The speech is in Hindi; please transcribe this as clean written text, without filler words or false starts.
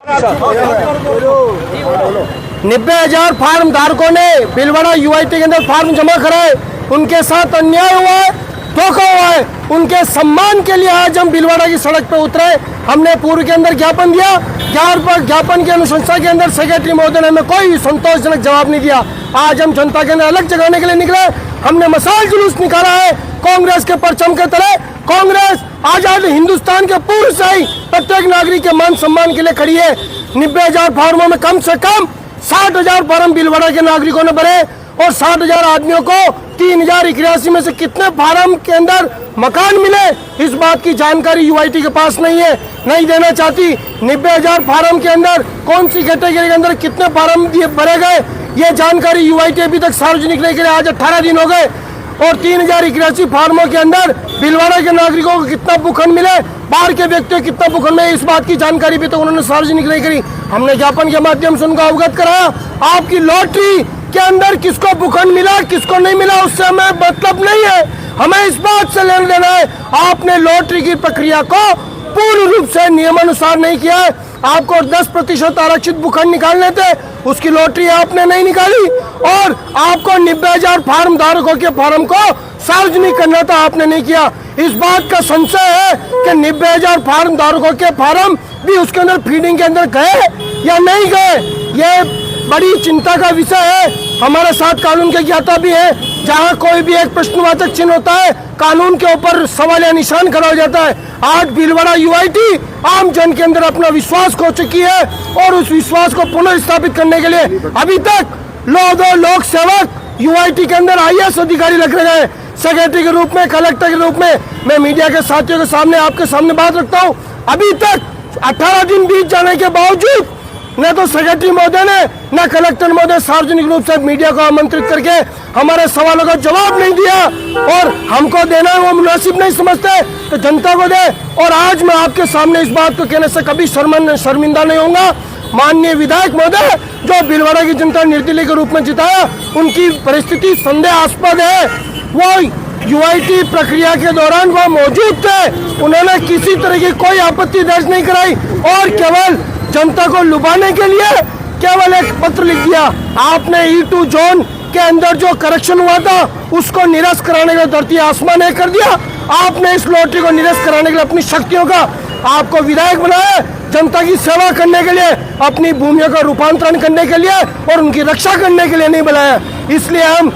90,000 फार्म धारकों ने भीलवाड़ा यूआईटी के अंदर फार्म जमा कराए, उनके साथ अन्याय हुआ है, धोखा हुआ है। उनके सम्मान के लिए आज हम भीलवाड़ा की सड़क पे उतरे। हमने पूर्व के अंदर ज्ञापन दिया, ज्ञापन की अनुशंसा के अंदर सेक्रेटरी महोदय ने हमें कोई संतोषजनक जवाब नहीं दिया। आज हम जनता के अंदर अलग जगाने के लिए निकले। हमने मसाल जुलूस निकाला है कांग्रेस के परचम के तले। कांग्रेस आजाद हिंदुस्तान के पूर्व से ही प्रत्येक नागरिक के मान सम्मान के लिए खड़ी है। 90,000 फार्मों में कम से कम 60,000 फार्म भीलवाड़ा के नागरिकों ने भरे और 60,000 आदमियों को 3,081 में से कितने फार्म के अंदर मकान मिले, इस बात की जानकारी यूआईटी के पास नहीं है, नहीं देना चाहती। 90,000 फार्म के अंदर कौन सी कैटेगरी के अंदर कितने फार्म भरे गए, ये जानकारी यूआईटी अभी तक सार्वजनिक नहीं करे। आज 18 दिन हो गए और 3,081 फार्मों के अंदर भीलवाड़ा के नागरिकों को कितना भूखंड मिले, बाहर के व्यक्तियों को कितना भूखंड मिले, इस बात की जानकारी भी तो उन्होंने सार्वजनिक नहीं करी। हमने ज्ञापन के माध्यम से उनको अवगत कराया। आपकी लॉटरी के अंदर किसको भूखंड मिला, किसको नहीं मिला, उससे हमें मतलब नहीं है। हमें इस बात से लेना देना है, आपने लॉटरी की प्रक्रिया को पूर्ण रूप से नियमानुसार नहीं किया है। आपको 10% आरक्षित भूखंड निकालने थे, उसकी लॉटरी आपने नहीं निकाली। और आपको 90,000 फार्म धारकों के फार्म को सार्वजनिक करना था, आपने नहीं किया। इस बात का संशय है कि 90,000 फार्म धारकों के फार्म भी उसके अंदर फीडिंग के अंदर गए या नहीं गए, ये बड़ी चिंता का विषय है। हमारे साथ कानून के ज्ञाता भी है। जहां कोई भी एक प्रश्नवाचक चिन्ह होता है, कानून के ऊपर सवाल या निशान खड़ा हो जाता है। आज भीलवाड़ा यूआईटी आम जन के अंदर अपना विश्वास खो चुकी है और उस विश्वास को पुनर्स्थापित करने के लिए अभी तक लोक सेवक यूआईटी के अंदर आईएएस अधिकारी लग रहे हैं, सेक्रेटरी के रूप में, कलेक्टर के रूप में। मैं मीडिया के साथियों के सामने, आपके सामने बात रखता हूँ, अभी तक 18 दिन बीत जाने के बावजूद न तो सेक्रेटरी महोदय ने न कलेक्टर महोदय सार्वजनिक रूप से मीडिया को आमंत्रित करके हमारे सवालों का जवाब नहीं दिया और हमको देना वो मुनासिब नहीं समझते तो जनता को दे। और आज मैं आपके सामने इस बात को कहने से कभी शर्मिंदा नहीं होऊंगा। माननीय विधायक महोदय जो भीलवाड़ा की जनता निर्दलीय के रूप में जिताया, उनकी परिस्थिति संदेहास्पद है। वो यूआईटी प्रक्रिया के दौरान वो मौजूद थे, उन्होंने किसी तरह की कोई आपत्ति दर्ज नहीं कराई और केवल जनता को लुभाने के लिए केवल एक पत्र लिख दिया। आपने E2 जोन के अंदर जो करेक्शन हुआ था उसको निरस्त कराने का धरती आसमान एक कर दिया। आपने इस लॉटरी को निरस्त कराने के लिए अपनी शक्तियों का आपको विधायक बनाया, जनता की सेवा करने के लिए, अपनी भूमियों का रूपांतरण करने के लिए और उनकी रक्षा करने के लिए नहीं बनाया। इसलिए हम